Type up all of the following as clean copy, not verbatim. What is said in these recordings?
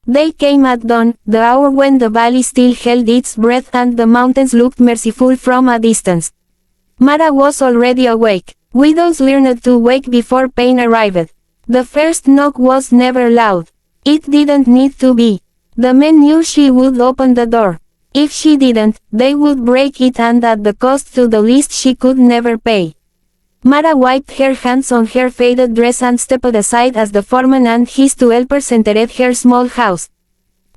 They came at dawn, the hour when the valley still held its breath and the mountains looked merciful from a distance. Mara was already awake. Widows learned to wake before pain arrived. The first knock was never loud. It didn't need to be. The men knew she would open the door. If she didn't, they would break it and at the cost to the least she could never pay. Mara wiped her hands on her faded dress and stepped aside as the foreman and his two helpers entered her small house.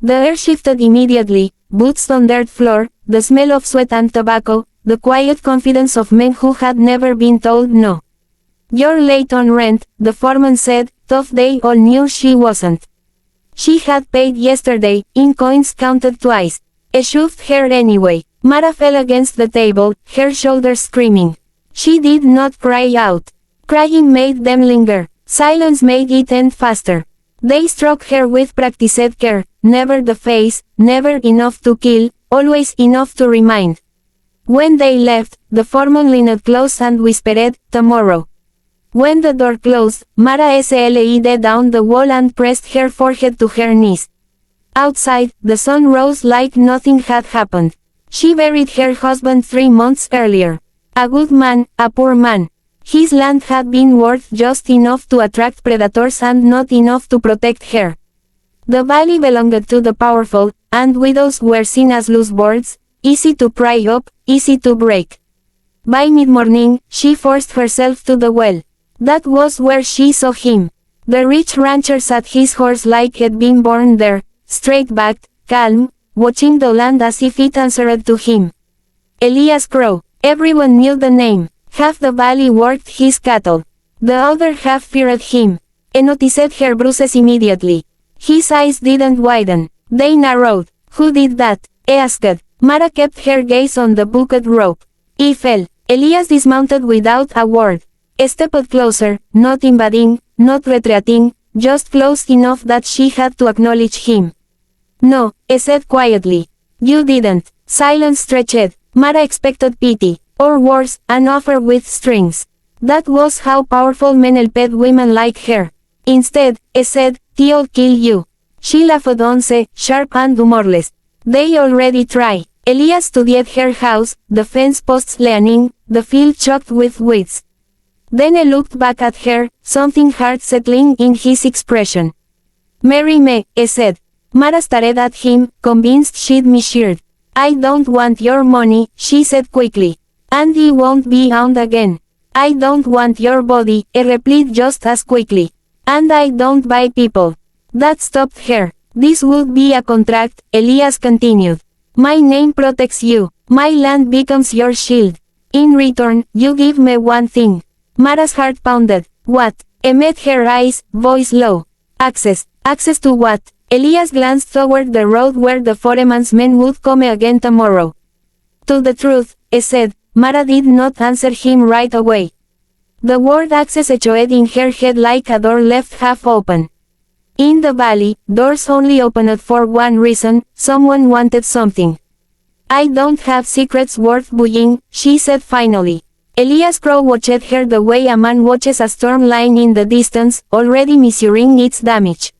The air shifted immediately, boots on dirt floor, the smell of sweat and tobacco, the quiet confidence of men who had never been told no. "You're late on rent," the foreman said, though they all knew she wasn't. She had paid yesterday, in coins counted twice. Shoved her anyway. Mara fell against the table, her shoulders screaming. She did not cry out. Crying made them linger. Silence made it end faster. They struck her with practiced care, never the face, never enough to kill, always enough to remind. When they left, the foreman leaned close and whispered, "Tomorrow." When the door closed, Mara slid down the wall and pressed her forehead to her knees. Outside, the sun rose like nothing had happened. She buried her husband 3 months earlier. A good man, a poor man. His land had been worth just enough to attract predators and not enough to protect her. The valley belonged to the powerful, and widows were seen as loose boards, easy to pry up, easy to break. By mid-morning, she forced herself to the well. That was where she saw him. The rich rancher sat his horse like he'd been born there, straight-backed, calm, watching the land as if it answered to him. Elias Crow. Everyone knew the name. Half the valley worked his cattle. The other half feared him. He noticed her bruises immediately. His eyes didn't widen. They narrowed. "Who did that?" he asked. Mara kept her gaze on the bucket rope. He fell. Elias dismounted without a word. He stepped closer, not invading, not retreating, just close enough that she had to acknowledge him. "No," he said quietly. "You didn't." Silence stretched. Mara expected pity, or worse, an offer with strings. That was how powerful men helped women like her. Instead, he said, "I'll kill you." She laughed once, sharp and humorless. "They already try." Elias studied her house, the fence posts leaning, the field choked with weeds. Then he looked back at her, something hard settling in his expression. "Marry me," he said. Mara stared at him, convinced she'd misheard. "I don't want your money," she said quickly. "And it won't be owned again." "I don't want your body," he replied just as quickly. "And I don't buy people." That stopped her. "This would be a contract," Elias continued. "My name protects you. My land becomes your shield. In return, you give me one thing." Mara's heart pounded. "What?" He met her eyes, voice low. "Access. Access to what?" Elias glanced toward the road where the foreman's men would come again tomorrow. "To the truth," he said. Mara did not answer him right away. The word access echoed in her head like a door left half open. In the valley, doors only opened for one reason: someone wanted something. "I don't have secrets worth buying," she said finally. Elias Crow watched her the way a man watches a storm lying in the distance, already measuring its damage.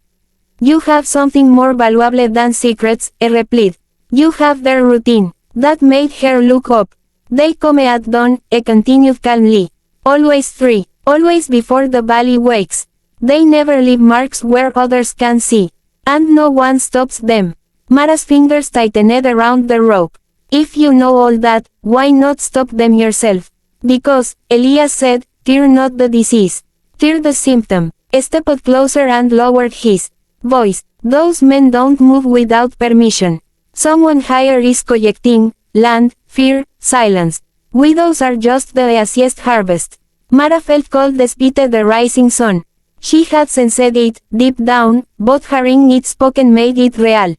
"You have something more valuable than secrets," he replied. "You have their routine." That made her look up. "They come at dawn," he continued calmly. "Always 3. Always before the valley wakes. They never leave marks where others can see. And no one stops them." Mara's fingers tightened around the rope. "If you know all that, why not stop them yourself?" "Because," Elias said, "fear not the disease. Fear the symptom." He stepped closer and lowered his voice. "Those men don't move without permission. Someone higher is collecting land, fear, silence. Widows are just the easiest harvest." Mara felt cold despite the rising sun. She had sensed it, deep down, but hearing it spoken made it real.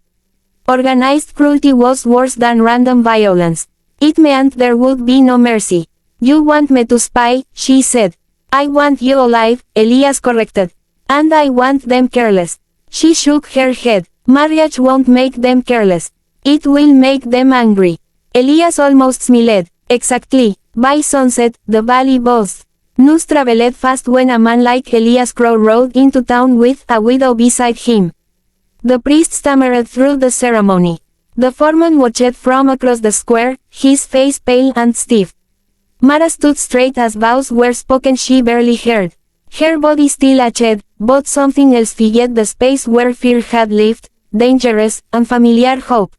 Organized cruelty was worse than random violence. It meant there would be no mercy. "You want me to spy," she said. "I want you alive," Elias corrected. "And I want them careless." She shook her head. "Marriage won't make them careless. It will make them angry." Elias almost smiled. "Exactly." By sunset, the valley buzzed. News traveled fast when a man like Elias Crow rode into town with a widow beside him. The priest stammered through the ceremony. The foreman watched from across the square, his face pale and stiff. Mara stood straight as vows were spoken she barely heard. Her body still ached, but something else filled the space where fear had lived, dangerous, unfamiliar hope.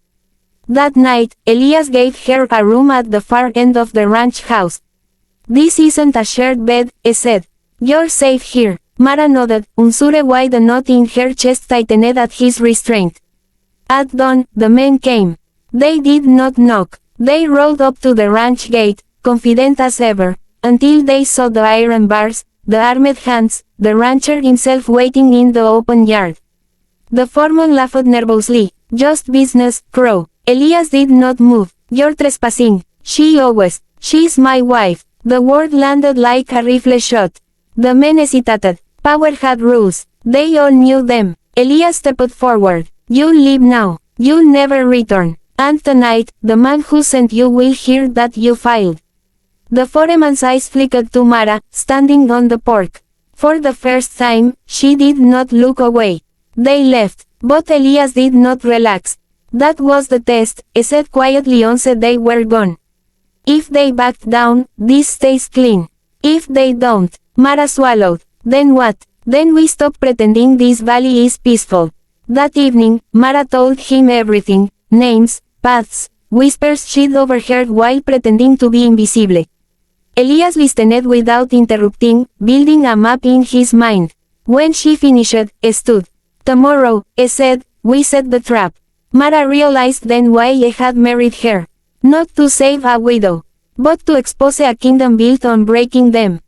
That night, Elias gave her a room at the far end of the ranch house. "This isn't a shared bed," he said. "You're safe here." Mara nodded, unsure why the knot in her chest tightened at his restraint. At dawn, the men came. They did not knock. They rode up to the ranch gate, confident as ever, until they saw the iron bars, the armed hands, the rancher himself waiting in the open yard. The foreman laughed nervously. "Just business, Crow." Elias did not move. "You're trespassing." "She's my wife." The word landed like a rifle shot. The men hesitated. Power had rules. They all knew them. Elias stepped forward. "You'll leave now. You'll never return. And tonight, the man who sent you will hear that you filed." The foreman's eyes flickered to Mara, standing on the porch. For the first time, she did not look away. They left, but Elias did not relax. "That was the test," he said quietly once they were gone. "If they backed down, this stays clean. If they don't." Mara swallowed. "Then what?" "Then we stop pretending this valley is peaceful." That evening, Mara told him everything, names, paths, whispers she'd overheard while pretending to be invisible. Elias listened without interrupting, building a map in his mind. When she finished, he stood. "Tomorrow," he said, "we set the trap." Mara realized then why he had married her. Not to save a widow, but to expose a kingdom built on breaking them.